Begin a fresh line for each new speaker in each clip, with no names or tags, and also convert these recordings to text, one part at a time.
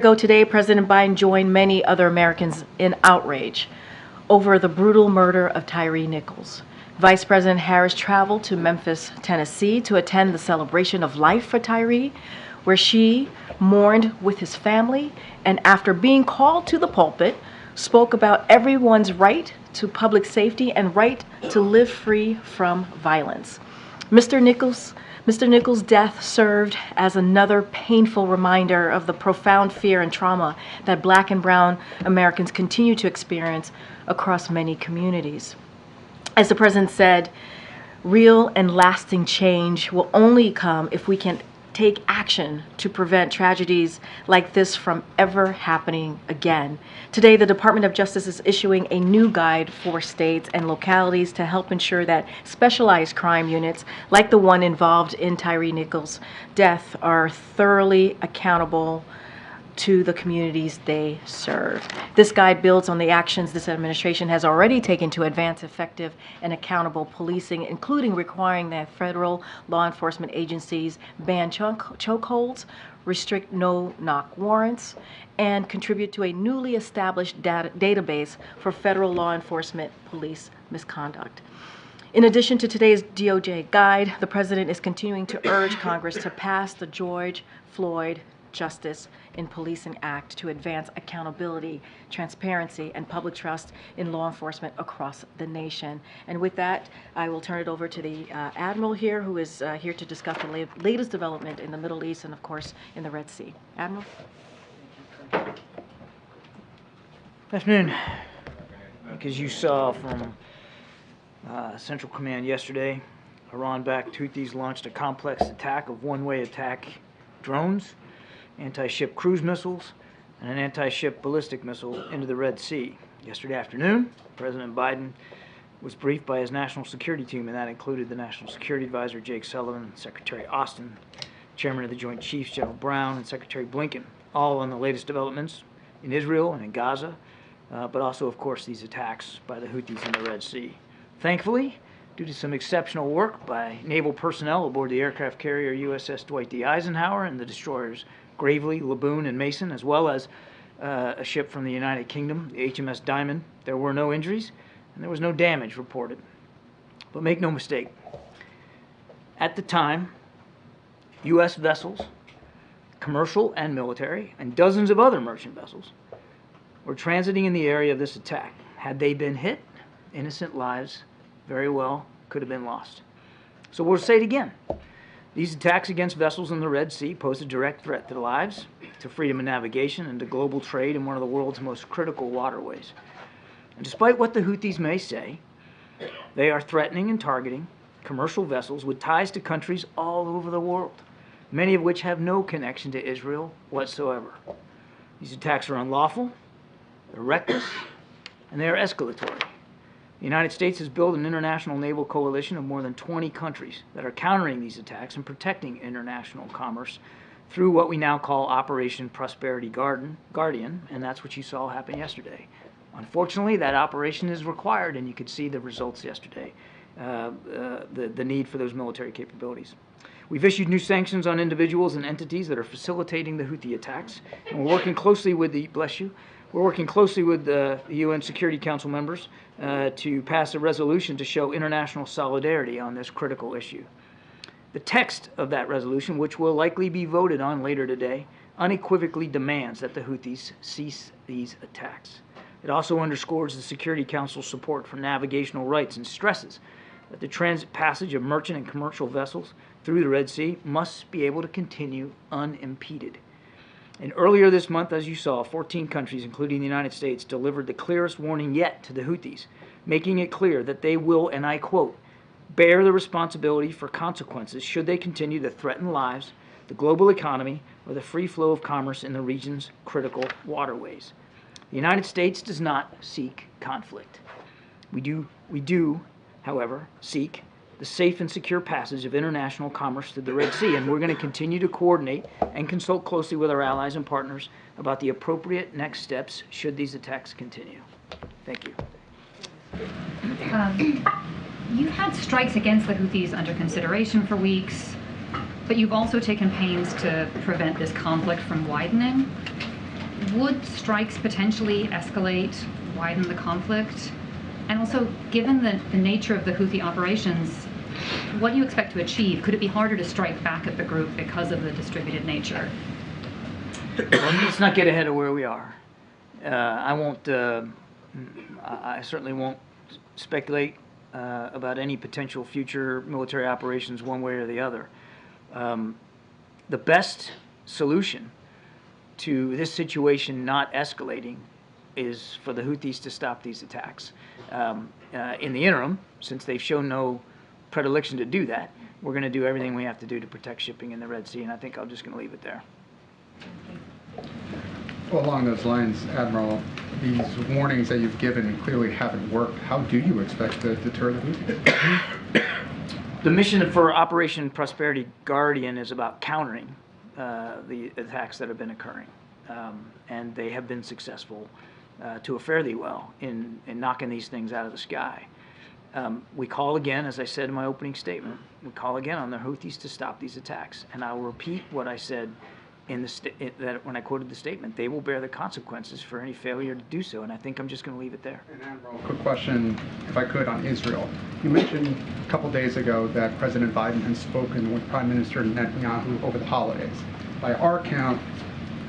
Ago today, President Biden joined many other Americans in outrage over the brutal murder of Tyree Nichols. Vice President Harris traveled to Memphis, Tennessee to attend the celebration of life for Tyree, where she mourned with his family and, after being called to the pulpit, spoke about everyone's right to public safety and right to live free from violence. Mr. Nichols' death served as another painful reminder of the profound fear and trauma that Black and brown Americans continue to experience across many communities. As the President said, real and lasting change will only come if we can take action to prevent tragedies like this from ever happening again. Today, the Department of Justice is issuing a new guide for states and localities to help ensure that specialized crime units, like the one involved in Tyree Nichols' death, are thoroughly accountable to the communities they serve. This guide builds on the actions this administration has already taken to advance effective and accountable policing, including requiring that federal law enforcement agencies ban chokeholds, restrict no-knock warrants, and contribute to a newly established database for federal law enforcement police misconduct. In addition to today's DOJ guide, the President is continuing to urge Congress to pass the George Floyd Justice in Policing Act to advance accountability, transparency, and public trust in law enforcement across the nation. And with that, I will turn it over to the Admiral here, who is here to discuss the latest development in the Middle East and, of course, in the Red Sea. Admiral?
Good afternoon. As you saw from Central Command yesterday, Iran-backed Houthis launched a complex attack of one-way attack drones, anti-ship cruise missiles, and an anti-ship ballistic missile into the Red Sea. Yesterday afternoon, President Biden was briefed by his national security team, and that included the National Security Advisor Jake Sullivan, Secretary Austin, Chairman of the Joint Chiefs General Brown, and Secretary Blinken, all on the latest developments in Israel and in Gaza, but also, of course, these attacks by the Houthis in the Red Sea. Thankfully, due to some exceptional work by naval personnel aboard the aircraft carrier USS Dwight D. Eisenhower and the destroyers Gravely, Laboon, and Mason, as well as a ship from the United Kingdom, the HMS Diamond, there were no injuries and there was no damage reported. But make no mistake, at the time, U.S. vessels, commercial and military, and dozens of other merchant vessels were transiting in the area of this attack. Had they been hit, innocent lives very well could have been lost. So we'll say it again. These attacks against vessels in the Red Sea pose a direct threat to lives, to freedom of navigation, and to global trade in one of the world's most critical waterways. And despite what the Houthis may say, they are threatening and targeting commercial vessels with ties to countries all over the world, many of which have no connection to Israel whatsoever. These attacks are unlawful, they're reckless, and they are escalatory. The United States has built an international naval coalition of more than 20 countries that are countering these attacks and protecting international commerce through what we now call Operation Prosperity Guardian, and that's what you saw happen yesterday. Unfortunately, that operation is required, and you could see the results yesterday, the need for those military capabilities. We've issued new sanctions on individuals and entities that are facilitating the Houthi attacks, and we're working closely with the UN Security Council members to pass a resolution to show international solidarity on this critical issue. The text of that resolution, which will likely be voted on later today, unequivocally demands that the Houthis cease these attacks. It also underscores the Security Council's support for navigational rights and stresses that the transit passage of merchant and commercial vessels through the Red Sea must be able to continue unimpeded. And earlier this month, as you saw, 14 countries, including the United States, delivered the clearest warning yet to the Houthis, making it clear that they will, and I quote, bear the responsibility for consequences should they continue to threaten lives, the global economy, or the free flow of commerce in the region's critical waterways. The United States does not seek conflict. We do, however, seek the safe and secure passage of international commerce through the Red Sea, and we're going to continue to coordinate and consult closely with our allies and partners about the appropriate next steps should these attacks continue. Thank you.
You've had strikes against the Houthis under consideration for weeks, but you've also taken pains to prevent this conflict from widening. would strikes potentially escalate, widen the conflict? And also, given the nature of the Houthi operations, what do you expect to achieve? Could it be harder to strike back at the group because of the distributed nature?
Well, let's not get ahead of where we are. I won't. I certainly won't speculate about any potential future military operations one way or the other. The best solution to this situation not escalating is for the Houthis to stop these attacks. In the interim, since they've shown no predilection to do that, we're going to do everything we have to do to protect shipping in the Red Sea, and I think I'm just going to leave it there.
Well, along those lines, Admiral, these warnings that you've given clearly haven't worked. How do you expect to deter the Houthis?
The mission for Operation Prosperity Guardian is about countering the attacks that have been occurring, and they have been successful to a fairly well in knocking these things out of the sky. We call again, as I said in my opening statement, we call again on the Houthis to stop these attacks, and I will repeat what I said in that when I quoted the statement. They will bear the consequences for any failure to do so, and I think I'm just going to leave it there.
And Admiral, quick question, if I could, on Israel. You mentioned a couple days ago that President Biden has spoken with Prime Minister Netanyahu over the holidays. By our count,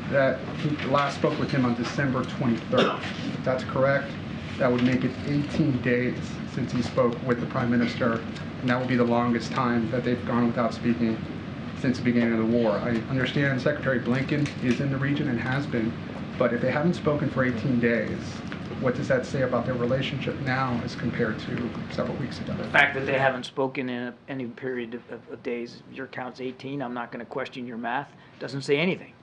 that he last spoke with him on December 23rd. If that's correct, that would make it 18 days since he spoke with the Prime Minister, and that would be the longest time that they've gone without speaking since the beginning of the war. I understand Secretary Blinken is in the region and has been, but if they haven't spoken for 18 days, what does that say about their relationship now as compared to several weeks ago?
The fact that they haven't spoken in any period of days, your count's 18, I'm not going to question your math, doesn't say anything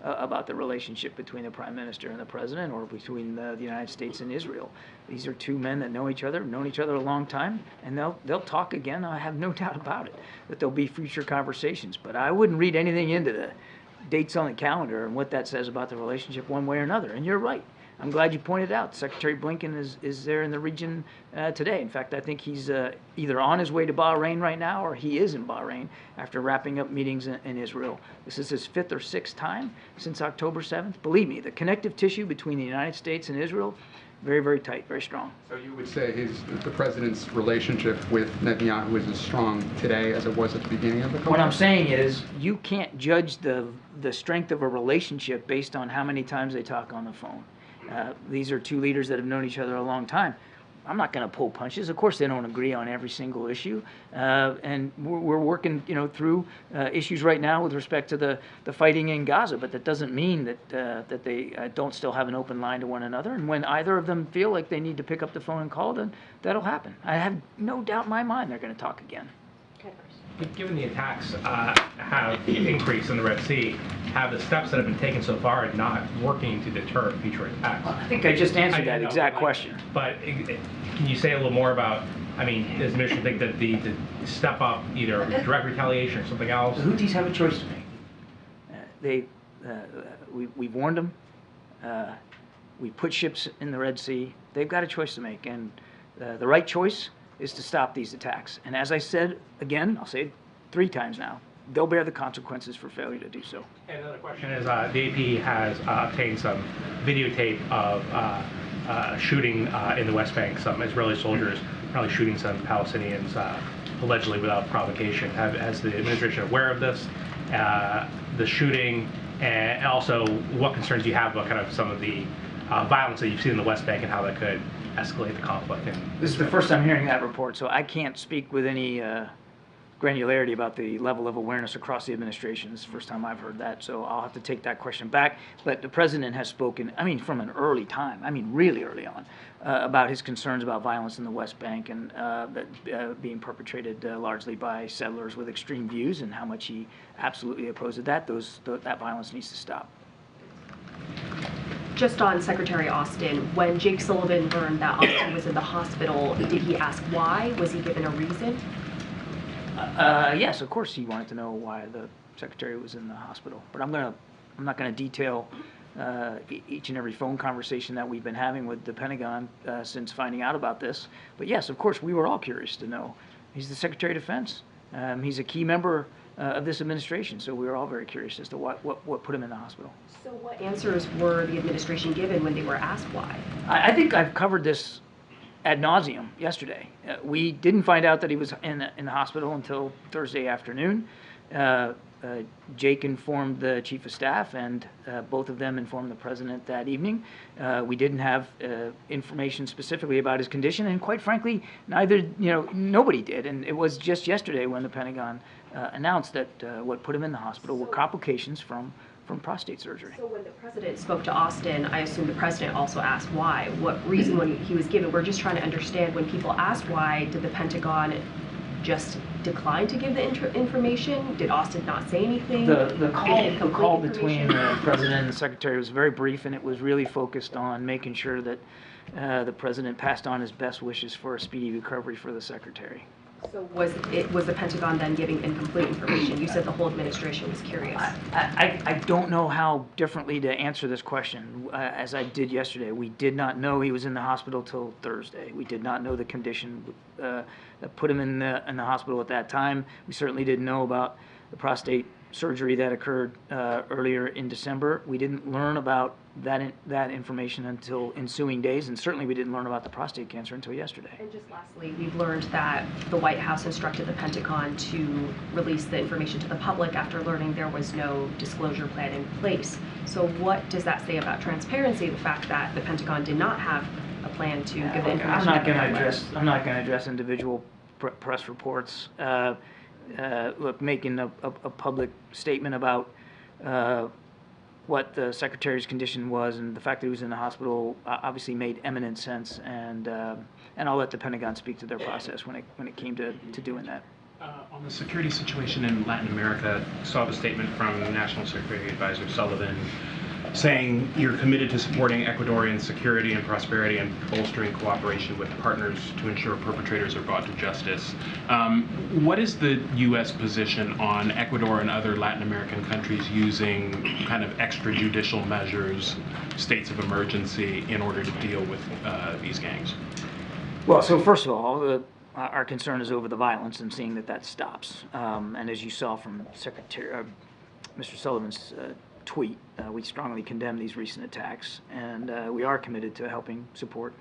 about the relationship between the Prime Minister and the President, or between the United States and Israel. These are two men that know each other, have known each other a long time, and they'll talk again. I have no doubt about it, that there'll be future conversations. But I wouldn't read anything into the dates on the calendar and what that says about the relationship one way or another. And you're right. I'm glad you pointed out Secretary Blinken is there in the region today. In fact, I think he's either on his way to Bahrain right now, or he is in Bahrain after wrapping up meetings in Israel. This is his 5th or 6th time since October 7th. Believe me, the connective tissue between the United States and Israel, very, very tight, very strong.
So you would say the President's relationship with Netanyahu is as strong today as it was at the beginning of the conflict?
What I'm saying is you can't judge the strength of a relationship based on how many times they talk on the phone. These are two leaders that have known each other a long time. I'm not going to pull punches. Of course, they don't agree on every single issue, and we're working, through issues right now with respect to the fighting in Gaza. But that doesn't mean that they don't still have an open line to one another. And when either of them feel like they need to pick up the phone and call, then that'll happen. I have no doubt in my mind they're going to talk again.
Given the attacks have increased in the Red Sea, have the steps that have been taken so far not working to deter future attacks?
I think I just answered that exact question.
But can you say a little more about, does the administration think that the step up, either direct retaliation or something else?
The Houthis have a choice to make. We've warned them. We put ships in the Red Sea. They've got a choice to make, and the right choice is to stop these attacks. And as I said again, I'll say it 3 times now, they'll bear the consequences for failure to do so.
And another question is, the AP has obtained some videotape of shooting in the West Bank, some Israeli soldiers probably shooting some Palestinians allegedly without provocation. Has the administration aware of this, the shooting, and also what concerns do you have about kind of some of the violence that you've seen in the West Bank and how that could escalate the conflict?
This is the first time hearing that report, so I can't speak with any granularity about the level of awareness across the administration. This is the first time I've heard that, so I'll have to take that question back. But the President has spoken, from an early time, really early on, about his concerns about violence in the West Bank and that being perpetrated largely by settlers with extreme views, and how much he absolutely opposes that. That violence needs to stop.
Just on Secretary Austin, when Jake Sullivan learned that Austin was in the hospital, did he ask why? Was he given a reason?
Yes, of course he wanted to know why the Secretary was in the hospital. But I'm not going to detail each and every phone conversation that we've been having with the Pentagon since finding out about this. But yes, of course, we were all curious to know. He's the Secretary of Defense. He's a key member of this administration. So we were all very curious as to what put him in the hospital.
So what answers were the administration given when they were asked why?
I think I've covered this ad nauseum yesterday. We didn't find out that he was in the hospital until Thursday afternoon. Jake informed the chief of staff, and both of them informed the president that evening. We didn't have information specifically about his condition, and quite frankly, nobody did. And it was just yesterday when the Pentagon announced that what put him in the hospital were complications from prostate surgery.
So when the president spoke to Austin, I assume the president also asked why. What reason when he was given? We're just trying to understand, when people asked why, did the Pentagon just decline to give the information? Did Austin not say anything?
The call between the president and the secretary was very brief, and it was really focused on making sure that the president passed on his best wishes for a speedy recovery for the secretary.
So was the Pentagon then giving incomplete information? You said the whole administration was curious.
I don't know how differently to answer this question. As I did yesterday, we did not know he was in the hospital till Thursday. We did not know the condition that put him in the hospital at that time. We certainly didn't know about the prostate surgery that occurred earlier in December. We didn't learn about that information until ensuing days, and certainly we didn't learn about the prostate cancer until yesterday.
And just lastly, we've learned that the White House instructed the Pentagon to release the information to the public after learning there was no disclosure plan in place. So what does that say about transparency, the fact that the Pentagon did not have a plan to give the information?
I'm not going to address individual press reports. Look, making a public statement about what the secretary's condition was and the fact that he was in the hospital obviously made eminent sense, and I'll let the Pentagon speak to their process when it came to doing that.
On the security situation in Latin America, saw the statement from National Security Advisor Sullivan saying you're committed to supporting Ecuadorian security and prosperity and bolstering cooperation with partners to ensure perpetrators are brought to justice. What is the U.S. position on Ecuador and other Latin American countries using kind of extrajudicial measures, states of emergency, in order to deal with these gangs?
Well, so first of all, our concern is over the violence and seeing that stops. And as you saw from Mr. Sullivan's tweet, we strongly condemn these recent attacks, and we are committed to helping support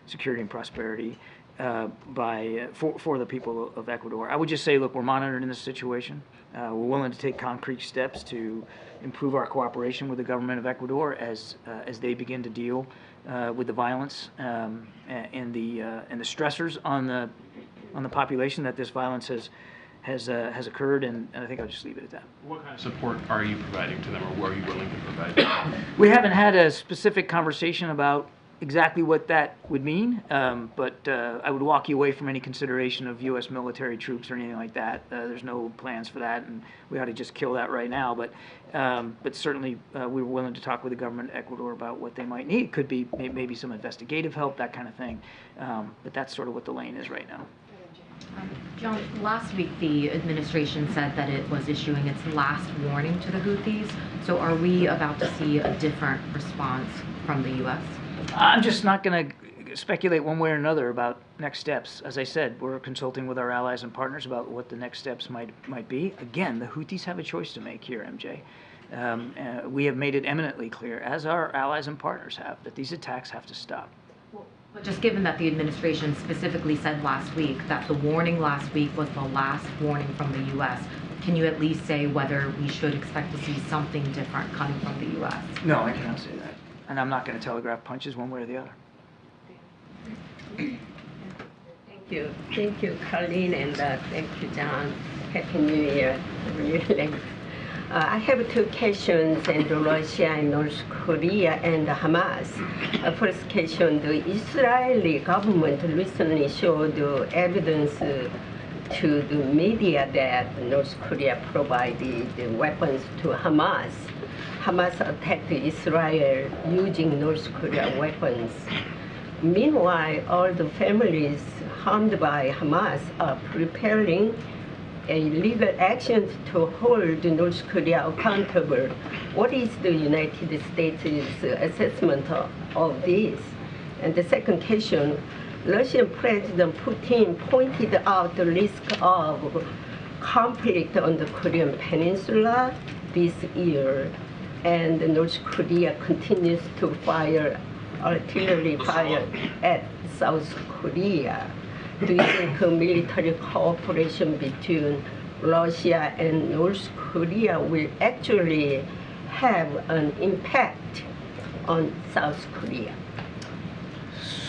security and prosperity for the people of Ecuador. I would just say, look, we're monitoring this situation. We're willing to take concrete steps to improve our cooperation with the government of Ecuador as they begin to deal with the violence and the stressors on the population that this violence has occurred, and I think I'll just leave it at that.
What kind of support are you providing to them, or are you willing to provide?
We haven't had a specific conversation about exactly what that would mean, but I would walk you away from any consideration of U.S. military troops or anything like that. There's no plans for that, and we ought to just kill that right now. But certainly we were willing to talk with the government of Ecuador about what they might need. It could be maybe some investigative help, that kind of thing. But that's sort of what the lane is right now.
John, last week the administration said that it was issuing its last warning to the Houthis. So are we about to see a different response from the U.S.?
I'm just not going to speculate one way or another about next steps. As I said, we're consulting with our allies and partners about what the next steps might be. Again, the Houthis have a choice to make here, MJ. We have made it eminently clear, as our allies and partners have, that these attacks have to stop.
But just given that the administration specifically said last week that the warning last week was the last warning from the U.S., can you at least say whether we should expect to see something different coming from the U.S.?
No, I cannot say that. And I'm not going to telegraph punches one way or the other.
Thank you. Thank you, Karine, and thank you, John. Happy New Year. Really. I have two questions in Russia and North Korea and Hamas. First question, the Israeli government recently showed evidence to the media that North Korea provided weapons to Hamas. Hamas attacked Israel using North Korea weapons. Meanwhile, all the families harmed by Hamas are preparing a legal action to hold North Korea accountable. What is the United States' assessment of this? And the second question, Russian President Putin pointed out the risk of conflict on the Korean Peninsula this year, and North Korea continues to fire artillery fire at South Korea. Do you think military cooperation between Russia and North Korea will actually have an impact on South Korea?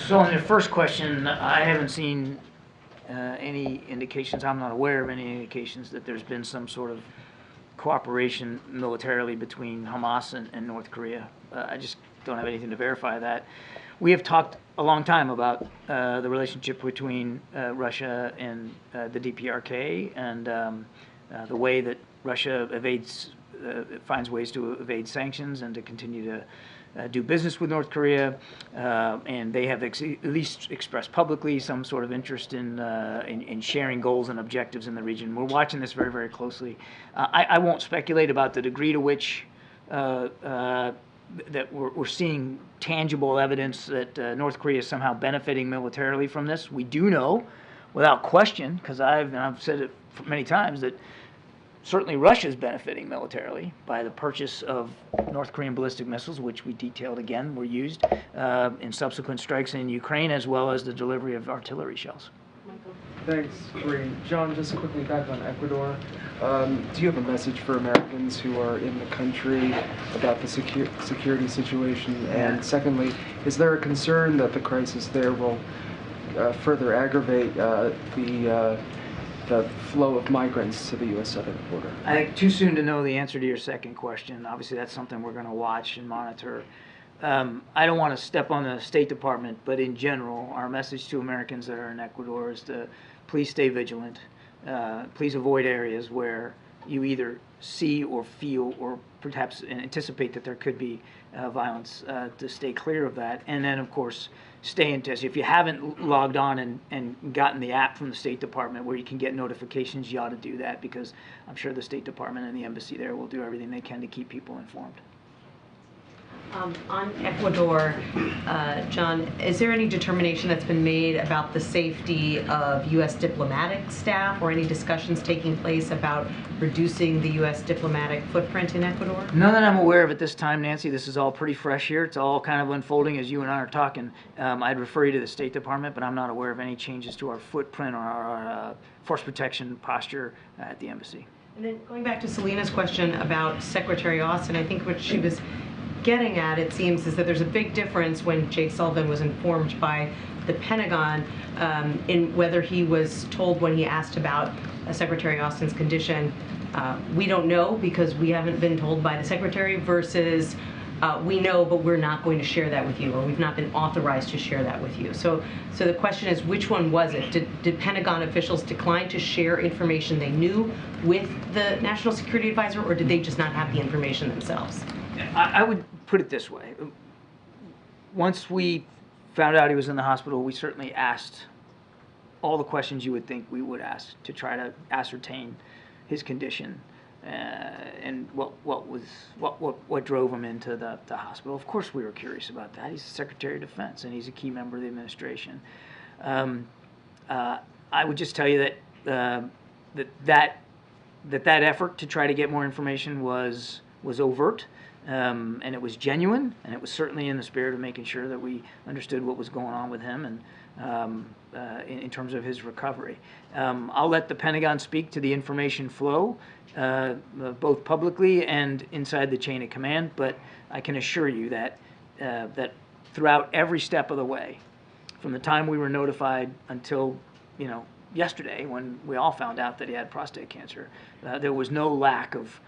So on your first question, I haven't seen any indications, I'm not aware of any indications that there's been some sort of cooperation militarily between Hamas and North Korea. I just don't have anything to verify that. We have talked a long time about the relationship between Russia and the DPRK and the way that Russia finds ways to evade sanctions and to continue to do business with North Korea, and they have at least expressed publicly some sort of interest in sharing goals and objectives in the region. We're watching this very, very closely. I won't speculate about the degree to which that we're seeing tangible evidence that North Korea is somehow benefiting militarily from this. We do know, without question, because I've said it many times, that certainly Russia is benefiting militarily by the purchase of North Korean ballistic missiles, which we detailed again were used in subsequent strikes in Ukraine, as well as the delivery of artillery shells.
Thanks, Karine. John, just quickly back on Ecuador. Do you have a message for Americans who are in the country about the security situation? And secondly, is there a concern that the crisis there will further aggravate the flow of migrants to the U.S. southern border?
I think too soon to know the answer to your second question. Obviously, that's something we're going to watch and monitor. I don't want to step on the State Department, but in general, our message to Americans that are in Ecuador is to please stay vigilant. Please avoid areas where you either see or feel or perhaps anticipate that there could be violence, to stay clear of that. And then, of course, stay in touch. If you haven't logged on and gotten the app from the State Department where you can get notifications, you ought to do that, because I'm sure the State Department and the embassy there will do everything they can to keep people informed.
On Ecuador, John, is there any determination that's been made about the safety of U.S. diplomatic staff, or any discussions taking place about reducing the U.S. diplomatic footprint in Ecuador?
None that I'm aware of at this time, Nancy. This is all pretty fresh here. It's all kind of unfolding as you and I are talking. I'd refer you to the State Department, but I'm not aware of any changes to our footprint or our force protection posture at the embassy.
And then going back to Selena's question about Secretary Austin, I think what she was getting at, it seems, is that there's a big difference when Jake Sullivan was informed by the Pentagon in whether he was told when he asked about Secretary Austin's condition, we don't know because we haven't been told by the Secretary, versus we know but we're not going to share that with you, or we've not been authorized to share that with you. So the question is, which one was it? Did Pentagon officials decline to share information they knew with the National Security Advisor, or did they just not have the information themselves?
I would put it this way. Once we found out he was in the hospital, we certainly asked all the questions you would think we would ask to try to ascertain his condition and what drove him into the hospital. Of course we were curious about that. He's the Secretary of Defense and he's a key member of the administration. I would just tell you that that effort to try to get more information was overt. And it was genuine, and it was certainly in the spirit of making sure that we understood what was going on with him and in terms of his recovery. I'll let the Pentagon speak to the information flow, both publicly and inside the chain of command, but I can assure you that throughout every step of the way, from the time we were notified until yesterday when we all found out that he had prostate cancer, there was no lack of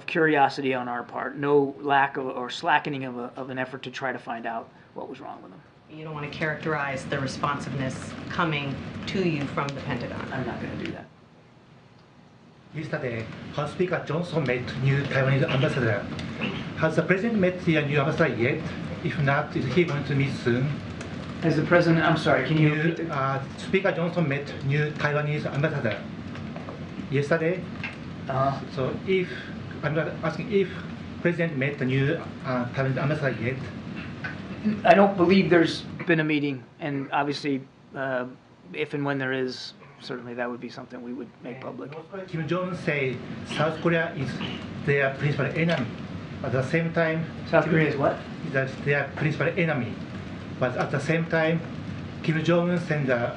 curiosity on our part, no lack of or slackening of an effort to try to find out what was wrong with him.
You don't want to characterize the responsiveness coming to you from the Pentagon.
I'm not going to do that.
Yesterday, House Speaker Johnson met new Taiwanese ambassador. Has the president met the new ambassador yet? If not, is he going to meet soon?
As the president, I'm sorry, can you repeat the...
Speaker Johnson met new Taiwanese ambassador yesterday. So I'm not asking if President met the new Taiwanese ambassador yet.
I don't believe there's been a meeting, and obviously, if and when there is, certainly that would be something we would make public.
Kim Jong-un say South Korea is their principal enemy. At the same time,
South Korea is what?
That's their principal enemy. But at the same time, Kim Jong-un sent a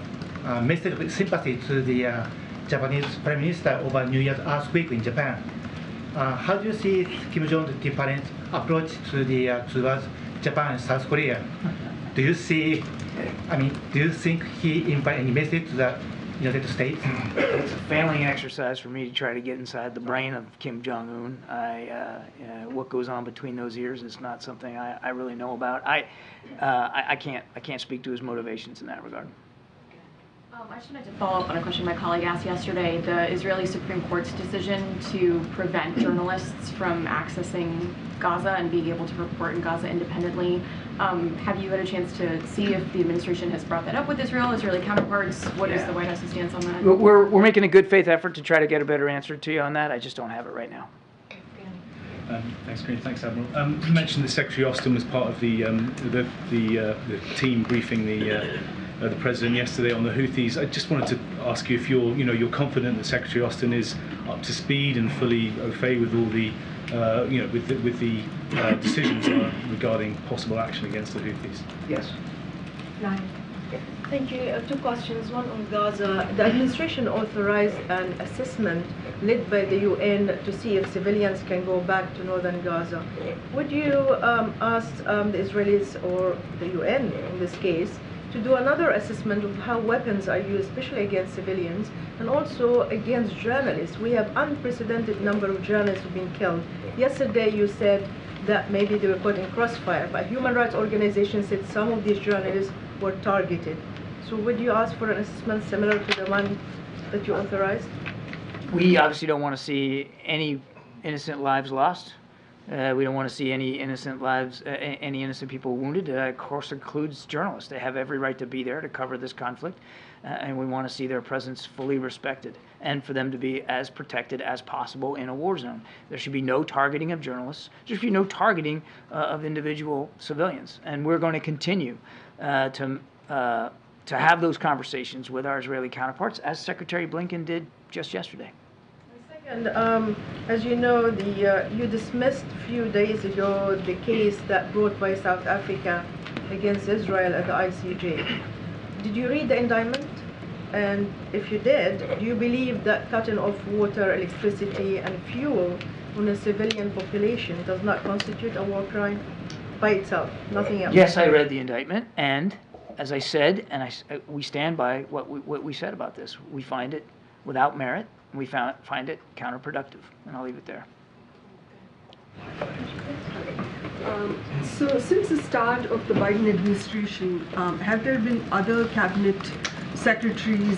message of sympathy to the Japanese Prime Minister over New Year's earthquake in Japan. How do you see Kim Jong-un's different approach to the towards Japan and South Korea? Do you see? Do you think he invite any message to the United States?
It's a failing exercise for me to try to get inside the brain of Kim Jong-un. What goes on between those ears is not something I really know about. I can't speak to his motivations in that regard.
I just wanted to follow up on a question my colleague asked yesterday. The Israeli Supreme Court's decision to prevent journalists from accessing Gaza and being able to report in Gaza independently. Have you had a chance to see if the administration has brought that up with Israeli counterparts? What is the White House's stance on that?
We're making a good faith effort to try to get a better answer to you on that. I just don't have it right now.
Thanks, Karine. Thanks, Admiral. You mentioned that Secretary Austin was part of the team briefing the president yesterday on the Houthis. I just wanted to ask you if you're confident that Secretary Austin is up to speed and fully au fait with all the with the decisions regarding possible action against the Houthis.
Yes.
Thank you. Two questions. One on Gaza. The administration authorized an assessment led by the UN to see if civilians can go back to northern Gaza. Would you ask the Israelis or the UN in this case to do another assessment of how weapons are used, especially against civilians and also against journalists? We have unprecedented number of journalists who've been killed. Yesterday you said that maybe they were caught in crossfire, but human rights organizations said some of these journalists were targeted. So would you ask for an assessment similar to the one that you authorized?
We obviously don't want to see any innocent lives lost. We don't want to see any innocent lives, any innocent people wounded. Of course, includes journalists. They have every right to be there to cover this conflict, and we want to see their presence fully respected and for them to be as protected as possible in a war zone. There should be no targeting of journalists. There should be no targeting of individual civilians, and we're going to continue to have those conversations with our Israeli counterparts, as Secretary Blinken did just yesterday.
And as you know, you dismissed a few days ago the case that brought by South Africa against Israel at the ICJ. Did you read the indictment? And if you did, do you believe that cutting off water, electricity, and fuel on a civilian population does not constitute a war crime by itself, nothing else?
Yes, I read the indictment, and as I said, and we stand by what we said about this. We find it without merit. We find it counterproductive, and I'll leave it there.
So since the start of the Biden administration, have there been other cabinet secretaries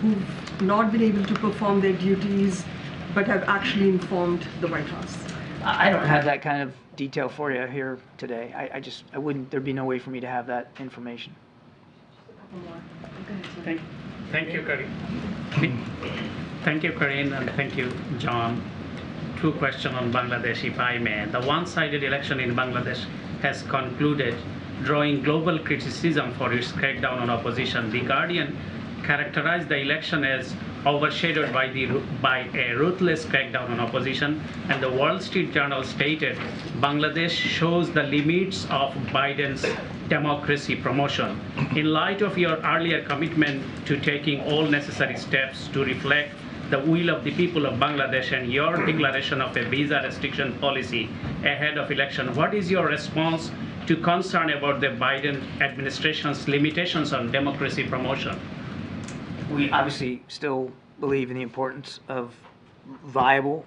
who've not been able to perform their duties but have actually informed the White House?
I don't have that kind of detail for you here today. I wouldn't, there'd be no way for me to have that information.
Thank you, Karine. Thank you, Karine, and thank you, John. Two questions on Bangladesh, if I may. The one-sided election in Bangladesh has concluded, drawing global criticism for its crackdown on opposition. The Guardian characterized the election as overshadowed by a ruthless crackdown on opposition, and the Wall Street Journal stated, Bangladesh shows the limits of Biden's democracy promotion. In light of your earlier commitment to taking all necessary steps to reflect the will of the people of Bangladesh and your declaration of a visa restriction policy ahead of election, what is your response to concern about the Biden administration's limitations on democracy promotion?
We obviously still believe in the importance of viable,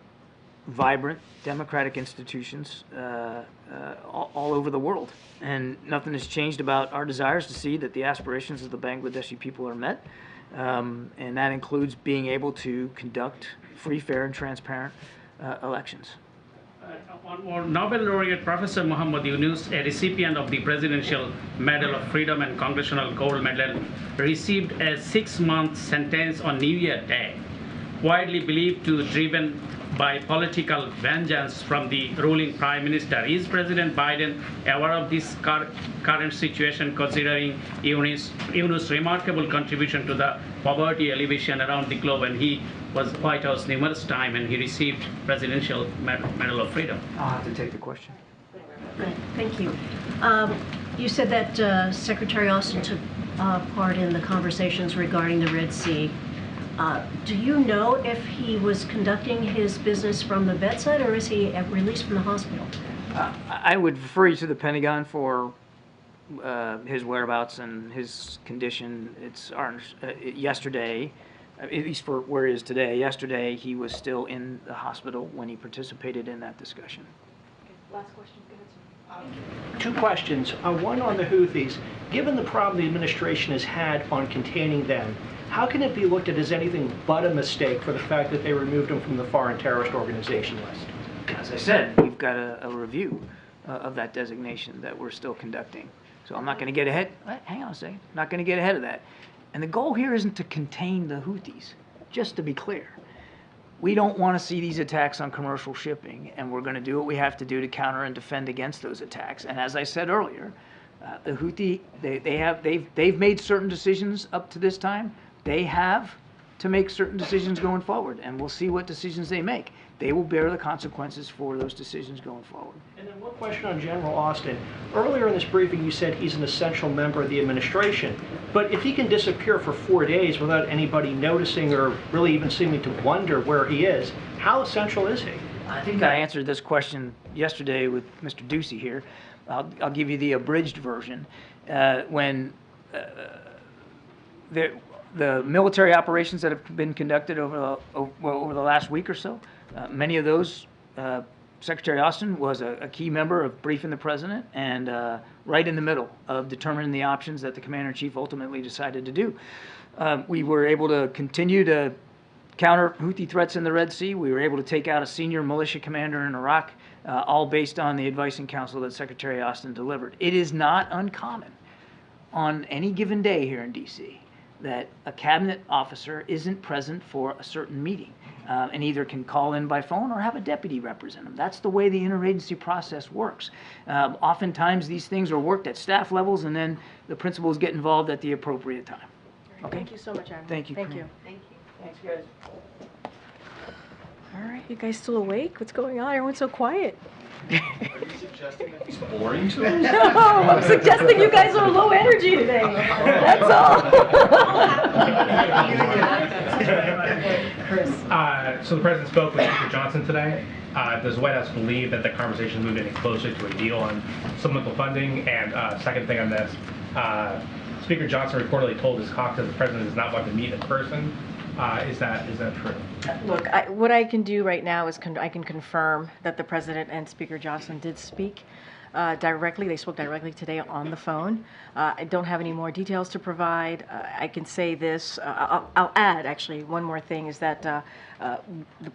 vibrant, democratic institutions all over the world. And nothing has changed about our desires to see that the aspirations of the Bangladeshi people are met. And that includes being able to conduct free, fair, and transparent elections.
One more. Nobel laureate Professor Muhammad Yunus, a recipient of the Presidential Medal of Freedom and Congressional Gold Medal, received a 6-month sentence on New Year Day. widely believed to driven by political vengeance from the ruling prime minister. Is President Biden aware of this current situation, considering Yunus' remarkable contribution to the poverty alleviation around the globe, and he was White House numerous times and he received Presidential Medal of Freedom?
I'll have to take the question.
Good, thank you. You said that Secretary Austin took part in the conversations regarding the Red Sea. Do you know if he was conducting his business from the bedside, or is he released from the hospital?
I would refer you to the Pentagon for his whereabouts and his condition. It's yesterday, at least for where he is today. Yesterday, he was still in the hospital when he participated in that discussion.
Last question.
Two questions. One on the Houthis. Given the problem the administration has had on containing them, how can it be looked at as anything but a mistake for the fact that they removed them from the foreign terrorist organization list?
As I said, we've got a review of that designation that we're still conducting. So I'm not going to get ahead. Hang on a second. I'm not going to get ahead of that. And the goal here isn't to contain the Houthis, just to be clear. We don't want to see these attacks on commercial shipping, and we're going to do what we have to do to counter and defend against those attacks. And as I said earlier, the Houthi, they've made certain decisions up to this time. They have to make certain decisions going forward, and we'll see what decisions they make. They will bear the consequences for those decisions going forward.
And then one question on General Austin. Earlier in this briefing, you said he's an essential member of the administration. But if he can disappear for 4 days without anybody noticing or really even seeming to wonder where he is, how essential is he?
I think I answered this question yesterday with Mr. Ducey here. I'll give you the abridged version. When the military operations that have been conducted over the last week or so, many of those, Secretary Austin was a key member of briefing the president and right in the middle of determining the options that the commander-in-chief ultimately decided to do. We were able to continue to counter Houthi threats in the Red Sea. We were able to take out a senior militia commander in Iraq, all based on the advice and counsel that Secretary Austin delivered. It is not uncommon on any given day here in D.C. that a cabinet officer isn't present for a certain meeting and either can call in by phone or have a deputy represent them. That's the way the interagency process works. Oftentimes these things are worked at staff levels, and then the principals get involved at the appropriate time. Okay?
Thank you so much, Admiral.
Thank you.
Thank you.
Thank
you. Thanks, guys. All right, you guys still awake? What's going on? Everyone's so quiet.
Are you suggesting that he's boring to us?
No, I'm suggesting you guys are low energy today. That's all.
So the president spoke with Speaker Johnson today. Does the White House believe that the conversation moved any closer to a deal on supplemental funding? And second thing on this, Speaker Johnson reportedly told his caucus the president does not want to meet in person. Is that true?
Look, what I can do right now is I can confirm that the president and Speaker Johnson did speak directly. They spoke directly today on the phone. I don't have any more details to provide. I can say this. I'll add, actually, one more thing is that the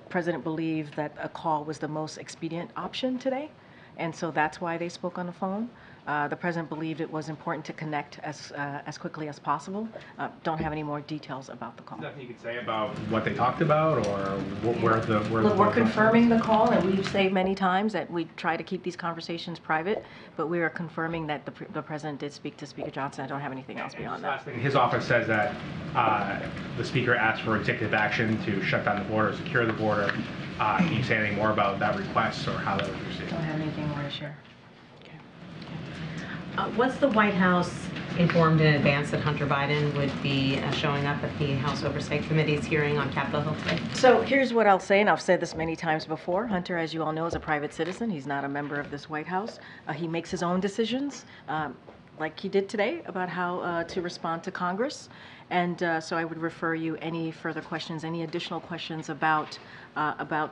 president believed that a call was the most expedient option today, and so that's why they spoke on the phone. The president believed it was important to connect as quickly as possible. Don't have any more details about the call.
Nothing you could say about what they talked about, or where the
Look, we're confirming the call, and we've said many times that we try to keep these conversations private, but we are confirming that the president did speak to Speaker Johnson. I don't have anything else beyond that.
Last thing, his office says that the speaker asked for executive action to shut down the border, secure the border. Can you say anything more about that request or how that was received?
Don't have anything more to share.
Was the White House informed in advance that Hunter Biden would be showing up at the House Oversight Committee's hearing on Capitol Hill today?
So here's what I'll say, and I've said this many times before. Hunter, as you all know, is a private citizen. He's not a member of this White House. He makes his own decisions, like he did today, about how to respond to Congress. And so I would refer you any further questions, any additional questions about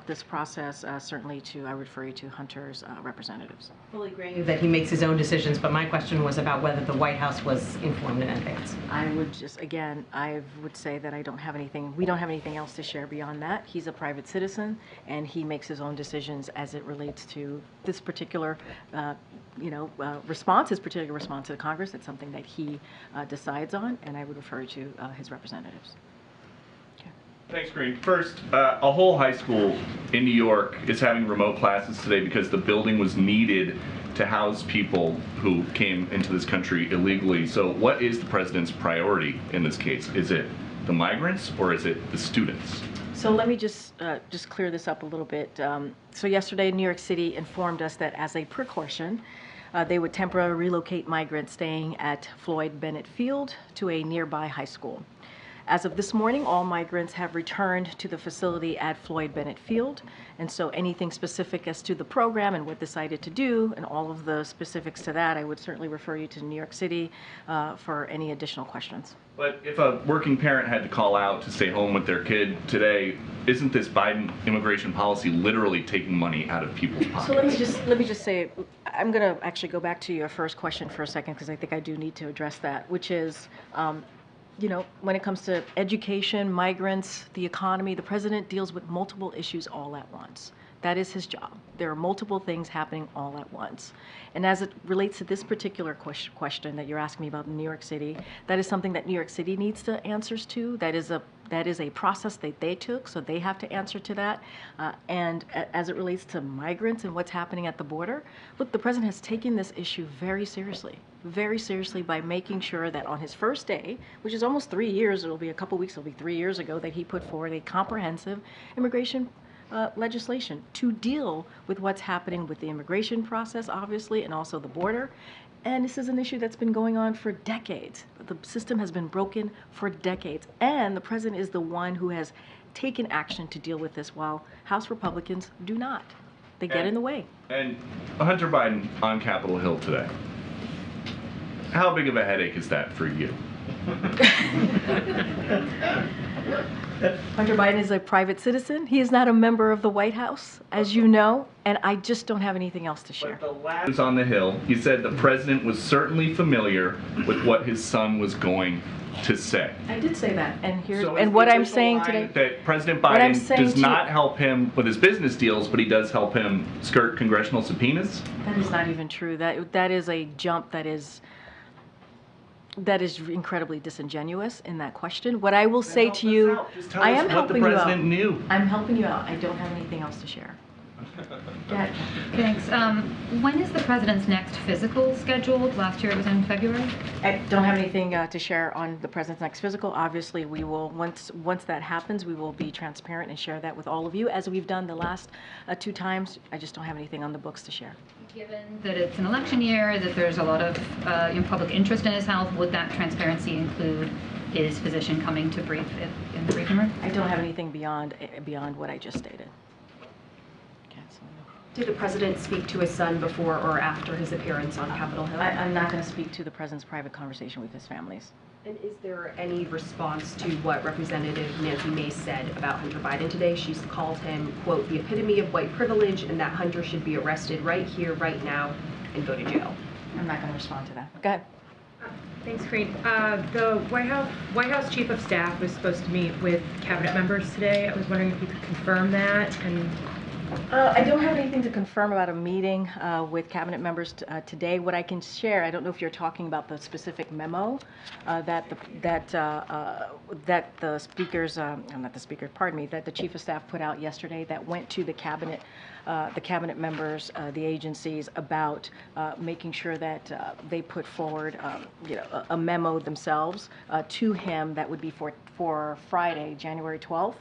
this process, certainly I would refer you to Hunter's representatives.
Fully agree that he makes his own decisions, but my question was about whether the White House was informed in advance.
I would just, again, I would say that we don't have anything else to share beyond that. He's a private citizen, and he makes his own decisions as it relates to this particular, response, his particular response to Congress. It's something that he decides on, and I would refer you to his representatives. Okay.
Thanks, Karine. First, a whole high school in New York is having remote classes today because the building was needed to house people who came into this country illegally. So what is the president's priority in this case? Is it the migrants or is it the students?
So let me just clear this up a little bit. So yesterday, New York City informed us that as a precaution, they would temporarily relocate migrants staying at Floyd Bennett Field to a nearby high school. As of this morning, all migrants have returned to the facility at Floyd Bennett Field, and so anything specific as to the program and what decided to do, and all of the specifics to that, I would certainly refer you to New York City for any additional questions.
But if a working parent had to call out to stay home with their kid today, isn't this Biden immigration policy literally taking money out of people's pockets?
So let me just say, I'm going to actually go back to your first question for a second because I think I do need to address that, which is, you know, when it comes to education, migrants, the economy, the president deals with multiple issues all at once. That is his job. There are multiple things happening all at once. And as it relates to this particular question that you're asking me about in New York City, that is something that New York City needs the answers to. That is a process that they took, so they have to answer to that. And as it relates to migrants and what's happening at the border, look, the president has taken this issue very seriously by making sure that on his first day, which is almost 3 years, it'll be a couple weeks, it'll be 3 years ago, that he put forward a comprehensive immigration legislation to deal with what's happening with the immigration process, obviously, and also the border. And this is an issue that's been going on for decades. The system has been broken for decades. And the president is the one who has taken action to deal with this while House Republicans do not. They get in the way.
And Hunter Biden on Capitol Hill today. How big of a headache is that for you?
Hunter Biden is a private citizen. He is not a member of the White House, as you know, and I just don't have anything else to share.
On the Hill, he said the president was certainly familiar with what his son was going to say.
I did say that, and here's
So
and what I'm saying today.
That President
What I'm
Biden
saying
does
to
not help him with his business deals, but he does help him skirt congressional subpoenas?
That is not even true. That is a jump that is incredibly disingenuous in that question. What I will say to you, I am helping you out.
What the president knew.
I'm helping you out. I don't have anything else to share. Go ahead.
Thanks. When is the president's next physical scheduled? Last year it was in February.
I don't have anything to share on the president's next physical. Obviously, we will, once that happens, we will be transparent and share that with all of you, as we've done the last 2 times. I just don't have anything on the books to share.
Given that it's an election year, that there's a lot of public interest in his health, would that transparency include his physician coming to brief in the briefing room?
I don't have anything beyond what I just stated.
Did the president speak to his son before or after his appearance on Capitol Hill?
I'm not going to speak to the president's private conversation with his families.
And is there any response to what Representative Nancy Mace said about Hunter Biden today? She's called him, quote, the epitome of white privilege, and that Hunter should be arrested right here, right now, and go to jail.
I'm not going to respond to that. Go ahead.
Thanks, Karine. The White House Chief of Staff was supposed to meet with cabinet members today. I was wondering if you could confirm that. And
I don't have anything to confirm about a meeting with cabinet members today. What I can share, I don't know if you're talking about the specific memo that the speakers, not the speaker, pardon me, that the chief of staff put out yesterday that went to the cabinet members, the agencies, about making sure that they put forward, a memo themselves to him that would be for Friday, January 12th,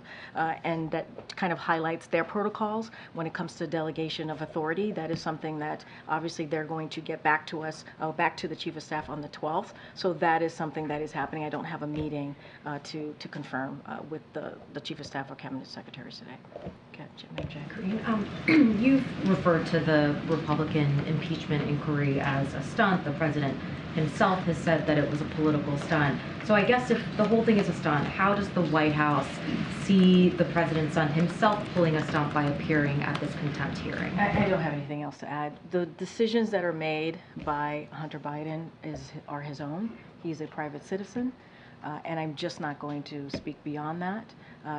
and that kind of highlights their protocols when it comes to delegation of authority. That is something that obviously they're going to get back to us, back to the Chief of Staff on the 12th. So that is something that is happening. I don't have a meeting to confirm with the Chief of Staff or Cabinet Secretaries today. Okay,
Karine, you've referred to the Republican impeachment inquiry as a stunt. The president himself has said that it was a political stunt. So I guess if the whole thing is a stunt, how does the White House see the president's son himself pulling a stunt by appearing at this contempt hearing?
I don't have anything else to add. The decisions that are made by Hunter Biden are his own. He's a private citizen, and I'm just not going to speak beyond that.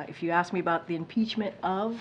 If you ask me about the impeachment of,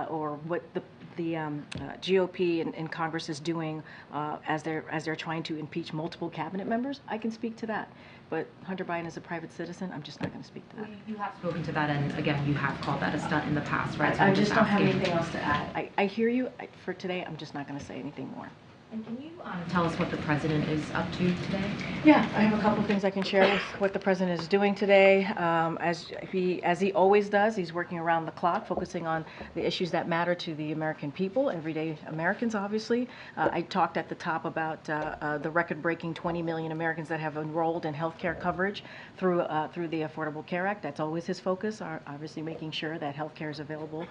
or what the GOP in Congress is doing as they're trying to impeach multiple cabinet members, I can speak to that. But Hunter Biden is a private citizen. I'm just not going to speak to that.
You have spoken to that, and again, you have called that a stunt in the past, right? So
I
I'm
just don't have
asking-
anything else to add. I hear you. For today, I'm just not going to say anything more.
And can you tell us what the president is up to today?
Yeah, I have a couple of things I can share with what the president is doing today. As he always does, he's working around the clock, focusing on the issues that matter to the American people, everyday Americans, obviously. I talked at the top about the record-breaking 20 million Americans that have enrolled in health care coverage through the Affordable Care Act. That's always his focus, obviously making sure that health care is available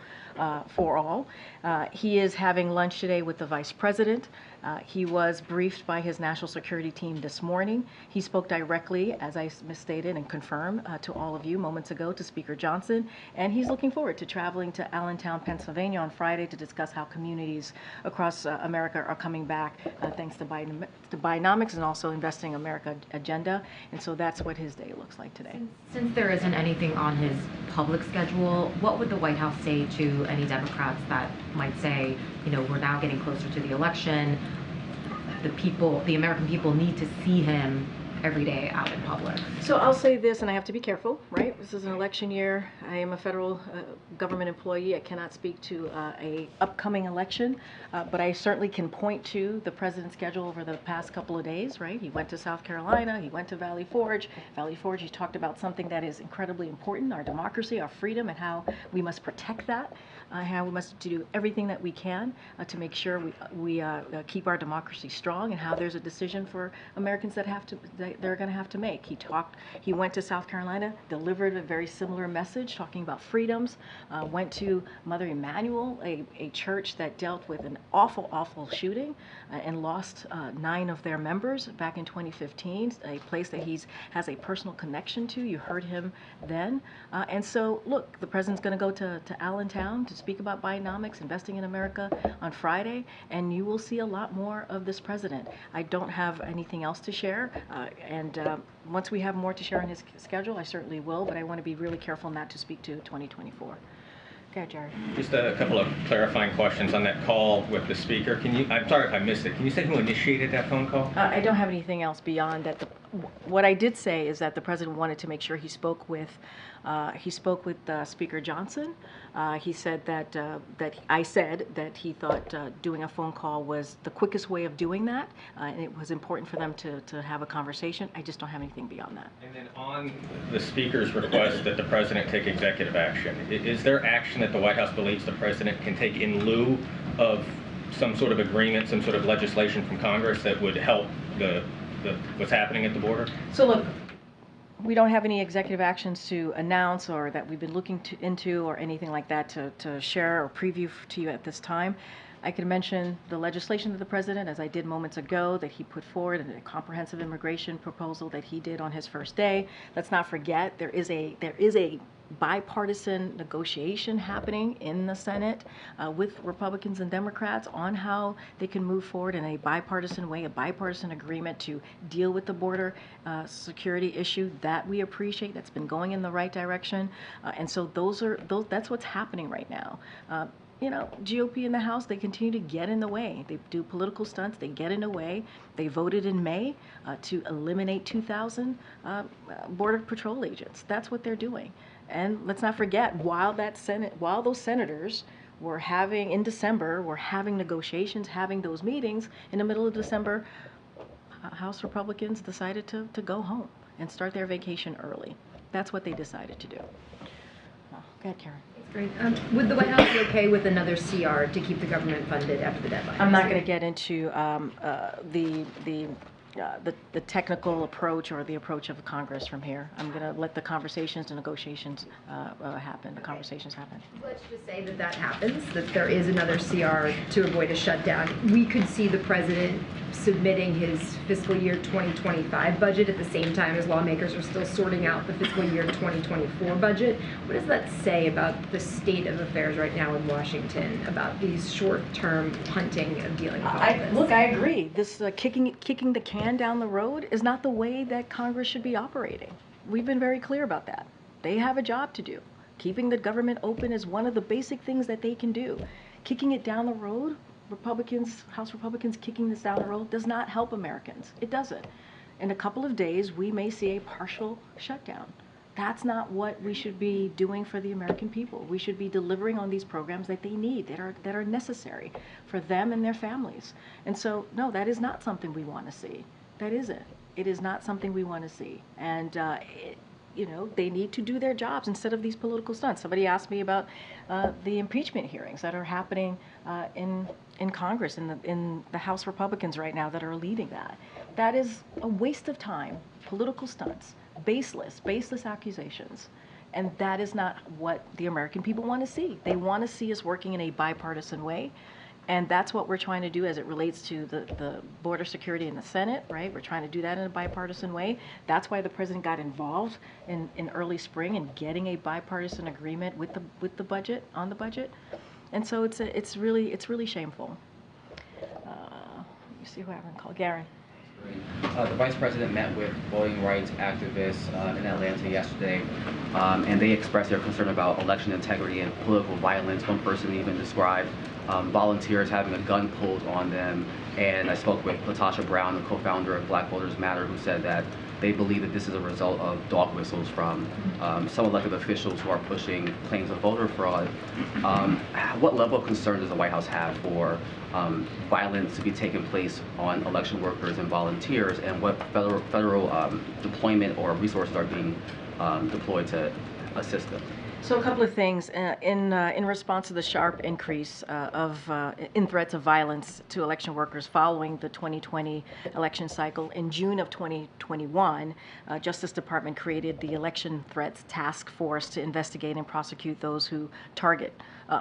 for all. He is having lunch today with the vice president. He was briefed by his national security team this morning. He spoke directly, as I misstated and confirmed to all of you moments ago, to Speaker Johnson, and he's looking forward to traveling to Allentown, Pennsylvania on Friday to discuss how communities across America are coming back thanks to Bidenomics and also Investing America agenda, and so that's what his day looks like today.
Since there isn't anything on his public schedule, what would the White House say to any Democrats that might say, we're now getting closer to the election, the American people need to see him every day out in public?
So I'll say this, and I have to be careful, right? This is an election year. I am a federal government employee. I cannot speak to a upcoming election, but I certainly can point to the president's schedule over the past couple of days, right? He went to South Carolina, he went to Valley Forge. Valley Forge, he talked about something that is incredibly important, our democracy, our freedom, and how we must protect that, how we must do everything that we can to make sure we keep our democracy strong, and how there's a decision for Americans that they're going to have to make. He went to South Carolina, delivered a very similar message, talking about freedoms, went to Mother Emanuel, a church that dealt with an awful, awful shooting and lost 9 of their members back in 2015, a place that he has a personal connection to. You heard him then. And so, look, the president's going to go to Allentown to speak about Bidenomics, investing in America on Friday, and you will see a lot more of this president. I don't have anything else to share. And once we have more to share on his schedule, I certainly will, but I want to be really careful not to speak to 2024. Okay, Jared.
Just a couple of clarifying questions on that call with the speaker. I'm sorry if I missed it. Can you say who initiated that phone call?
I don't have anything else beyond that. What I did say is that the president wanted to make sure he spoke with Speaker Johnson. He said that I said that he thought doing a phone call was the quickest way of doing that, and it was important for them to have a conversation. I just don't have anything beyond that.
And then on the speaker's request that the president take executive action, is there action that the White House believes the president can take in lieu of some sort of agreement, some sort of legislation from Congress that would help what's happening at the border?
So look, we don't have any executive actions to announce or that we've been looking into or anything like that to share or preview to you at this time. I can mention the legislation that the president, as I did moments ago, that he put forward, a comprehensive immigration proposal that he did on his first day. Let's not forget there is a bipartisan negotiation happening in the Senate with Republicans and Democrats on how they can move forward in a bipartisan way, a bipartisan agreement to deal with the border security issue that we appreciate. That's been going in the right direction, and so that's what's happening right now. GOP in the House, they continue to get in the way. They do political stunts. They get in the way. They voted in May to eliminate 2,000 Border Patrol agents. That's what they're doing. And let's not forget, while those senators were having, in December, were having negotiations, having those meetings, in the middle of December, House Republicans decided to go home and start their vacation early. That's what they decided to do. Go ahead, Karen.
Great. Would the White House be okay with another CR to keep the government funded after the deadline?
I'm not going to get into the technical approach or the approach of Congress from here. I'm going to let the conversations and negotiations happen. The conversations happen.
Let's just say that happens, that there is another CR to avoid a shutdown. We could see the president submitting his fiscal year 2025 budget at the same time as lawmakers are still sorting out the fiscal year 2024 budget. What does that say about the state of affairs right now in Washington, about these short-term punting of dealing with all this?
Look, I agree. This kicking the can down the road is not the way that Congress should be operating. We've been very clear about that. They have a job to do. Keeping the government open is one of the basic things that they can do. Kicking it down the road, House Republicans kicking this down the road does not help Americans. It doesn't. In a couple of days, we may see a partial shutdown. That's not what we should be doing for the American people. We should be delivering on these programs that they need, that are necessary for them and their families. And so, no, that is not something we want to see. That isn't. It is not something we want to see. And you know, they need to do their jobs instead of these political stunts. Somebody asked me about the impeachment hearings that are happening in Congress, in the House Republicans right now that are leading that. That is a waste of time, political stunts, baseless accusations. And that is not what the American people want to see. They want to see us working in a bipartisan way. And that's what we're trying to do as it relates to the border security in the Senate, right? We're trying to do that in a bipartisan way. That's why the president got involved in early spring in getting a bipartisan agreement with the budget, on the budget. And so it's really shameful. Let me see who I haven't called. Garen.
The vice president met with voting rights activists in Atlanta yesterday, and they expressed their concern about election integrity and political violence. One person even described volunteers having a gun pulled on them, and I spoke with Latasha Brown, the co-founder of Black Voters Matter, who said that they believe that this is a result of dog whistles from some elected officials who are pushing claims of voter fraud. What level of concern does the White House have for violence to be taking place on election workers and volunteers, and what federal deployment or resources are being deployed to assist them?
So a couple of things in response to the sharp increase in threats of violence to election workers following the 2020 election cycle. In June of 2021, Justice Department created the Election Threats Task Force to investigate and prosecute those who target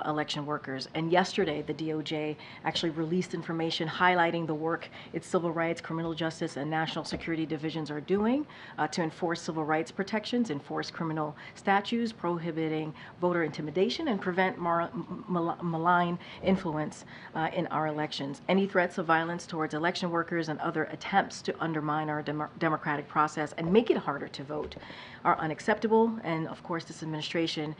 election workers. And yesterday, the DOJ actually released information highlighting the work its civil rights, criminal justice, and national security divisions are doing to enforce civil rights protections, enforce criminal statutes, prohibiting voter intimidation, and prevent malign influence in our elections. Any threats of violence towards election workers and other attempts to undermine our democratic process and make it harder to vote are unacceptable. And of course, this administration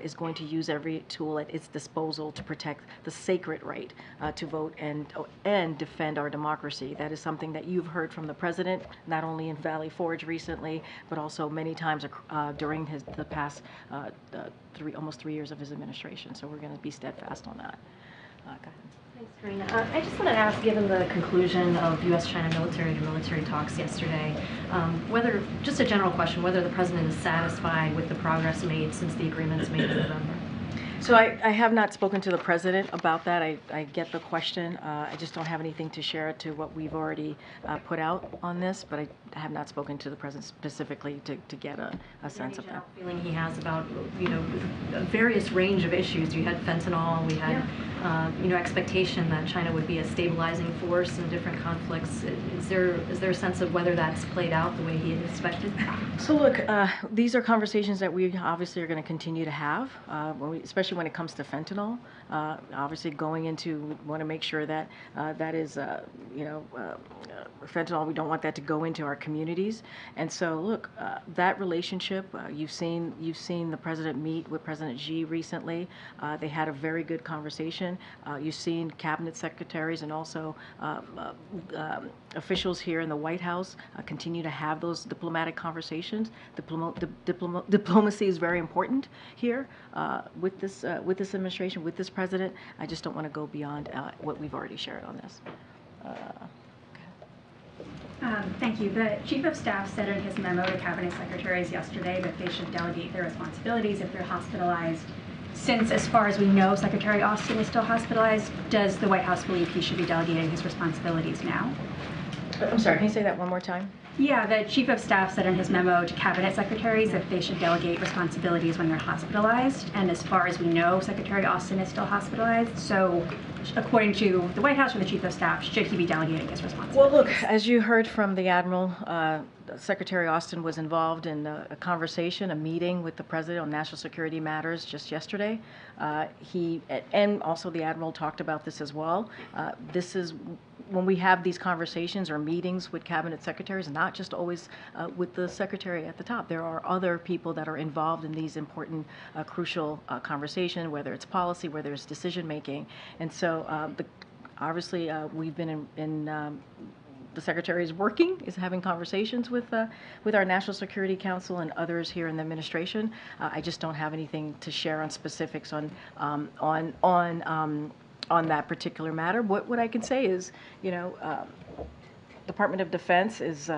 is going to use every tool at its disposal to protect the sacred right to vote and defend our democracy. That is something that you've heard from the president, not only in Valley Forge recently, but also many times during the past almost 3 years of his administration. So we're going to be steadfast on that. Go ahead.
Thanks, Karine. I just want to ask, given the conclusion of U.S.-China military talks yesterday, just a general question, whether the president is satisfied with the progress made since the agreements made in November.
So I have not spoken to the president about that. I get the question. I just don't have anything to share to what we've already put out on this, but I have not spoken to the president specifically to get a sense of that.
Feeling he has about, a various range of issues. You had fentanyl, we had, expectation that China would be a stabilizing force in different conflicts. Is there a sense of whether that's played out the way he had expected?
So look, these are conversations that we obviously are going to continue to have, especially when it comes to fentanyl. Obviously going into, we want to make sure that that is, fentanyl, we don't want that to go into our communities. And so look, that relationship, you've seen the president meet with President Xi recently. They had a very good conversation. You've seen cabinet secretaries and also officials here in the White House continue to have those diplomatic conversations. Diplomacy is very important here with this administration, with this president. I just don't want to go beyond what we've already shared on this.
Thank you. The Chief of Staff said in his memo to Cabinet Secretaries yesterday that they should delegate their responsibilities if they're hospitalized. Since, as far as we know, Secretary Austin is still hospitalized, does the White House believe he should be delegating his responsibilities now?
I'm sorry, can you say that one more time?
Yeah, the Chief of Staff said in his memo to Cabinet Secretaries that they should delegate responsibilities when they're hospitalized. And as far as we know, Secretary Austin is still hospitalized. So according to the White House or the Chief of Staff, should he be delegating his responsibilities?
Well, look, as you heard from the Admiral, Secretary Austin was involved in a conversation, a meeting with the President on national security matters just yesterday. And also the Admiral talked about this as well. This is when we have these conversations or meetings with cabinet secretaries, not just always with the secretary at the top. There are other people that are involved in these important, crucial conversations, whether it's policy, whether it's decision making. And so obviously we've been the secretary is working, is having conversations with our National Security Council and others here in the administration. I just don't have anything to share on specifics on that particular matter. What I can say is, Department of Defense is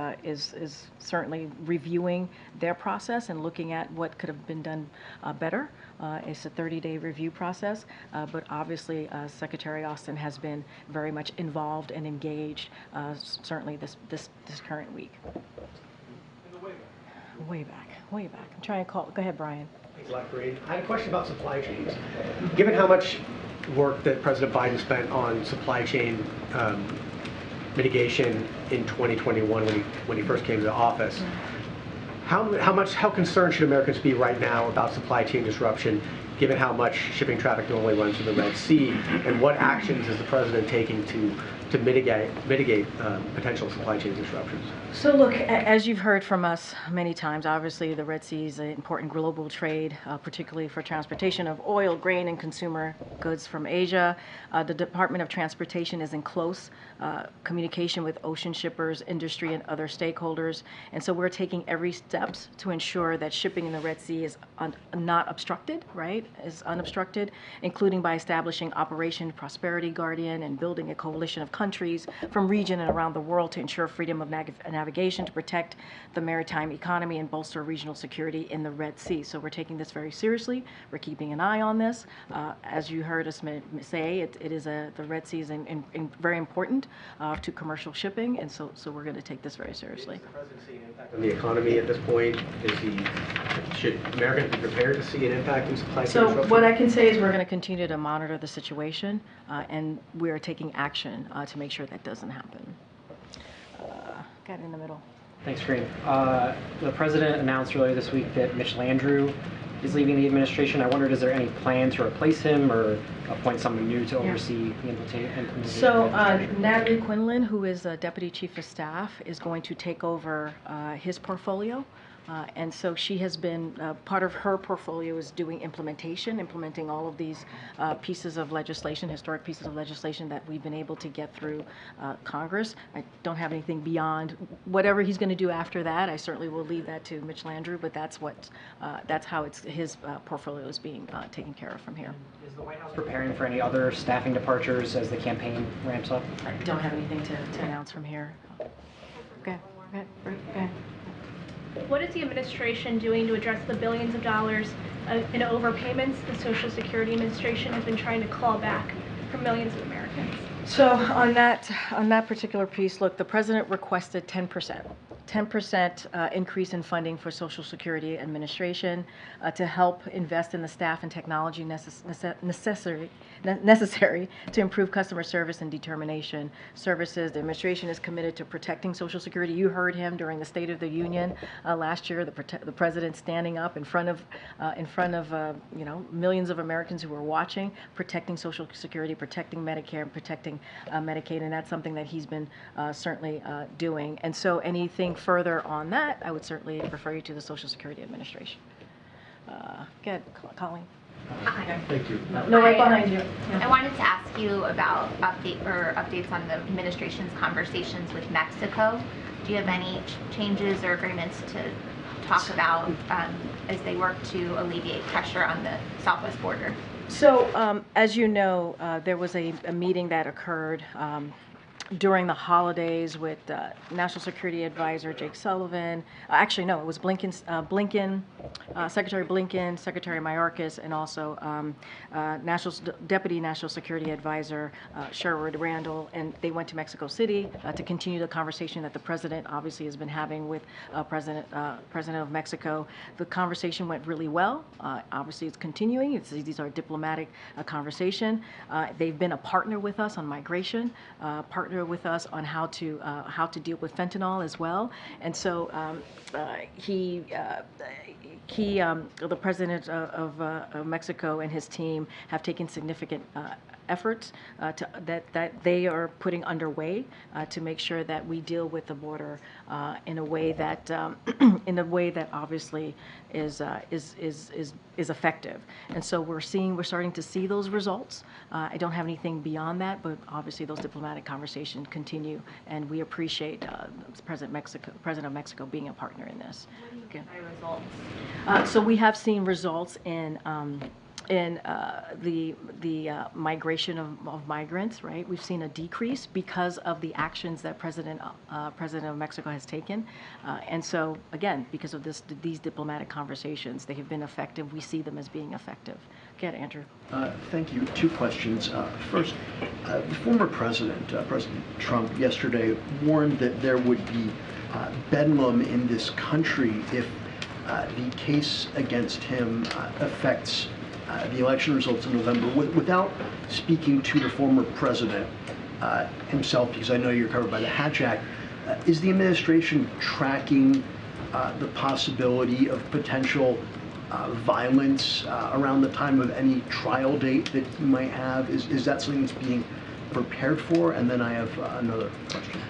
certainly reviewing their process and looking at what could have been done better. It's a 30-day review process, but obviously Secretary Austin has been very much involved and engaged, certainly this current week. Way back. I'm trying to call. Go ahead, Brian.
Thanks a lot, Karine. I had a question about supply chains. Given how much work that President Biden spent on supply chain mitigation in 2021 when he first came to office, how concerned should Americans be right now about supply chain disruption, given how much shipping traffic normally runs through the Red Sea, and what actions is the president taking to mitigate potential supply chain disruptions?
So look, as you've heard from us many times, obviously the Red Sea is an important global trade, particularly for transportation of oil, grain, and consumer goods from Asia. The Department of Transportation is in close communication with ocean shippers, industry, and other stakeholders. And so we're taking every steps to ensure that shipping in the Red Sea is not obstructed, right? Is unobstructed, including by establishing Operation Prosperity Guardian and building a coalition of countries from region and around the world to ensure freedom of navigation, to protect the maritime economy and bolster regional security in the Red Sea. So we're taking this very seriously. We're keeping an eye on this. As you heard us say, the Red Sea is very important to commercial shipping, and so we're going to take this very seriously.
Is the president seeing an impact on the economy at this point? Should Americans be prepared to see an impact in supply chain disruption?
So what I can say is we're going to continue to monitor the situation, and we are taking action to make sure that doesn't happen. Got in the middle.
Thanks, Karine. The president announced earlier this week that Mitch Landrieu is leaving the administration. I wondered, is there any plan to replace him or appoint someone new to oversee the implementation?
So Natalie Quinlan, who is Deputy Chief of Staff, is going to take over his portfolio. And so she has been, part of her portfolio is doing implementing all of these pieces of legislation, historic pieces of legislation that we've been able to get through Congress. I don't have anything beyond whatever he's going to do after that. I certainly will leave that to Mitch Landrieu, but that's how his portfolio is being taken care of from here.
Is the White House preparing for any other staffing departures as the campaign ramps up?
I don't have anything to announce from here. Okay.
What is the administration doing to address the billions of dollars in overpayments the Social Security Administration has been trying to claw back from millions of Americans?
So on that particular piece, look, the president requested 10% increase in funding for Social Security Administration to help invest in the staff and technology necessary to improve customer service and determination services. The administration is committed to protecting Social Security. You heard him during the State of the Union last year. The president standing up in front of millions of Americans who were watching, protecting Social Security, protecting Medicare, and protecting Medicaid, and that's something that he's been certainly doing. And so anything further on that, I would certainly refer you to the Social Security Administration. Go ahead, Colleen.
Hi.
Thank you.
No, right behind you.
I wanted to ask you about updates on the administration's conversations with Mexico. Do you have any changes or agreements to talk about as they work to alleviate pressure on the southwest border?
So, as you know, there was a meeting that occurred during the holidays with National Security Advisor Jake Sullivan. Actually, no, it was Secretary Blinken, Secretary Mayorkas, and also Deputy National Security Advisor Sherwood Randall. And they went to Mexico City to continue the conversation that the president obviously has been having with President of Mexico. The conversation went really well. Obviously, it's continuing. These are diplomatic conversation. They've been a partner with us on migration, partner with us on how to deal with fentanyl as well. And so the president of Mexico and his team have taken significant efforts that they are putting underway to make sure that we deal with the border in a way that obviously is effective. And so we're starting to see those results. I don't have anything beyond that, but obviously those diplomatic conversations continue, and we appreciate President of Mexico being a partner in this. Okay.
Results.
So we have seen results in the migration of migrants, right? We've seen a decrease because of the actions that President of Mexico has taken. And so, again, because of these diplomatic conversations, they have been effective. We see them as being effective. Go ahead, Andrew.
Thank you. Two questions. First, the former president, President Trump, yesterday warned that there would be bedlam in this country if the case against him affects the election results in November. Without speaking to the former president himself, because I know you're covered by the Hatch Act, is the administration tracking the possibility of potential violence around the time of any trial date that you might have? Is that something that's being prepared for? And then I have another question.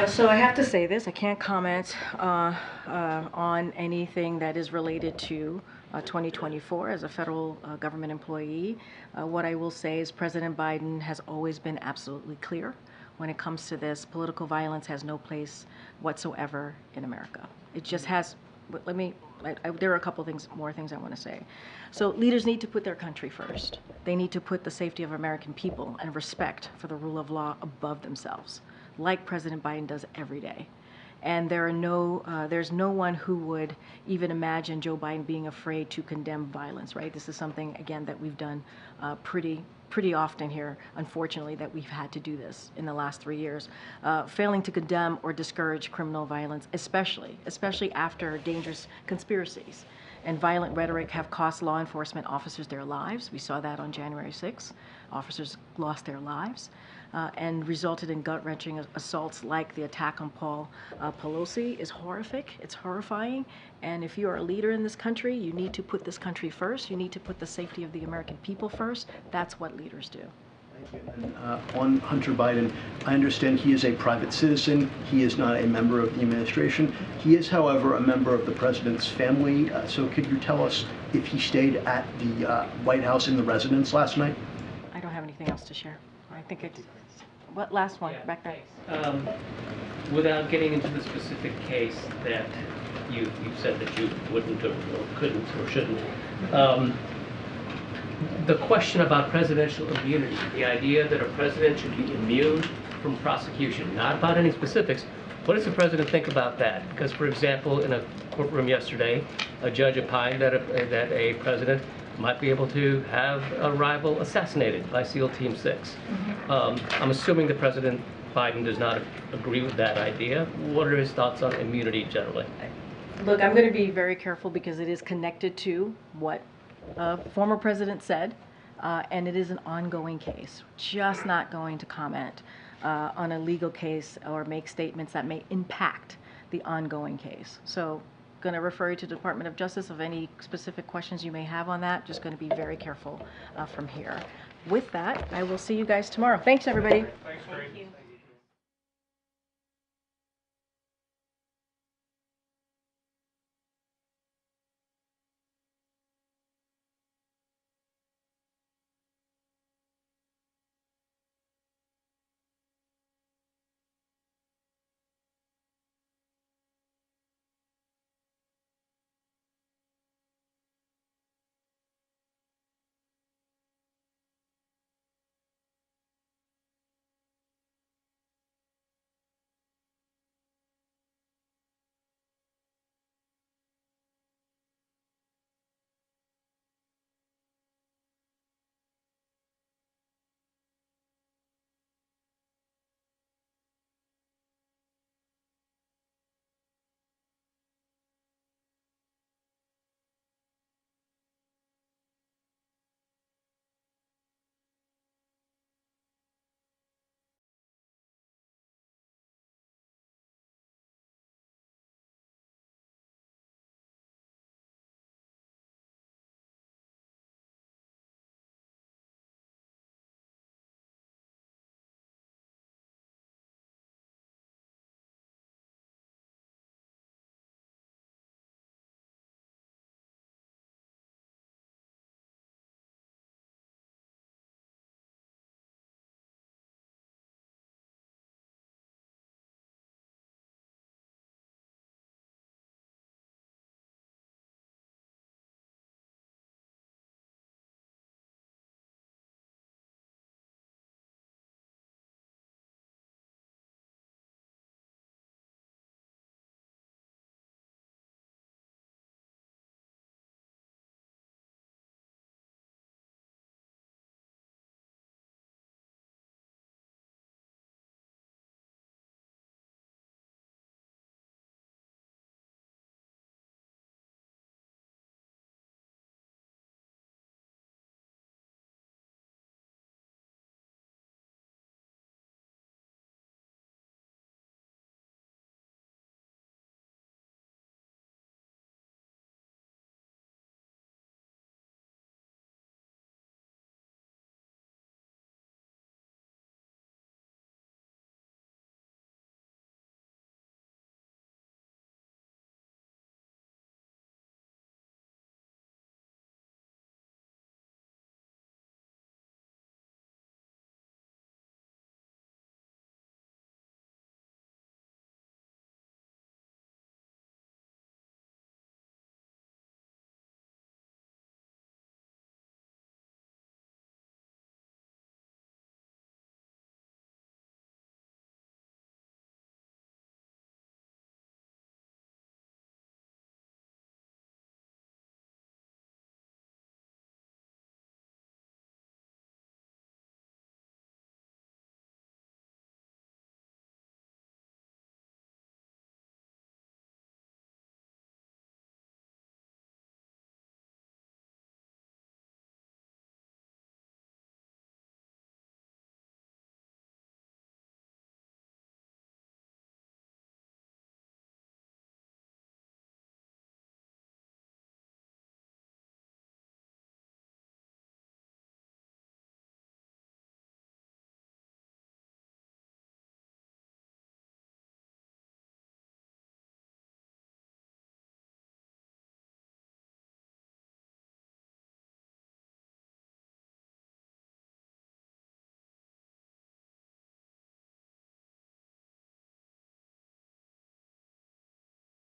So I have to say this, I can't comment on anything that is related to 2024 as a federal government employee. What I will say is President Biden has always been absolutely clear when it comes to this. Political violence has no place whatsoever in America. It just has. There are a couple more things I want to say. So leaders need to put their country first. They need to put the safety of American people and respect for the rule of law above themselves, like President Biden does every day. And there's no one who would even imagine Joe Biden being afraid to condemn violence, right? This is something, again, that we've done pretty often here, unfortunately, that we've had to do this in the last 3 years. Failing to condemn or discourage criminal violence, especially after dangerous conspiracies and violent rhetoric have cost law enforcement officers their lives. We saw that on January 6th. Officers lost their lives and resulted in gut-wrenching assaults like the attack on Paul Pelosi is horrific. It's horrifying. And if you are a leader in this country, you need to put this country first. You need to put the safety of the American people first. That's what leaders do.
Thank you. And on Hunter Biden, I understand he is a private citizen. He is not a member of the administration. He is, however, a member of the president's family. So could you tell us if he stayed at the White House in the residence last night?
I don't have anything else to share. I think it's... What last one? Back there.
Without getting into the specific case that you said that you wouldn't or couldn't or shouldn't, the question about presidential immunity, the idea that a president should be immune from prosecution, not about any specifics. What does the president think about that? Because, for example, in a courtroom yesterday, a judge opined that a president might be able to have a rival assassinated by SEAL Team 6. I'm assuming that President Biden does not agree with that idea. What are his thoughts on immunity generally?
Look, I'm going to be very careful because it is connected to what a former president said, and it is an ongoing case. Just not going to comment on a legal case or make statements that may impact the ongoing case. So going to refer you to the Department of Justice of any specific questions you may have on that. Just going to be very careful from here. With that, I will see you guys tomorrow. Thanks, everybody.
Thanks, Karine.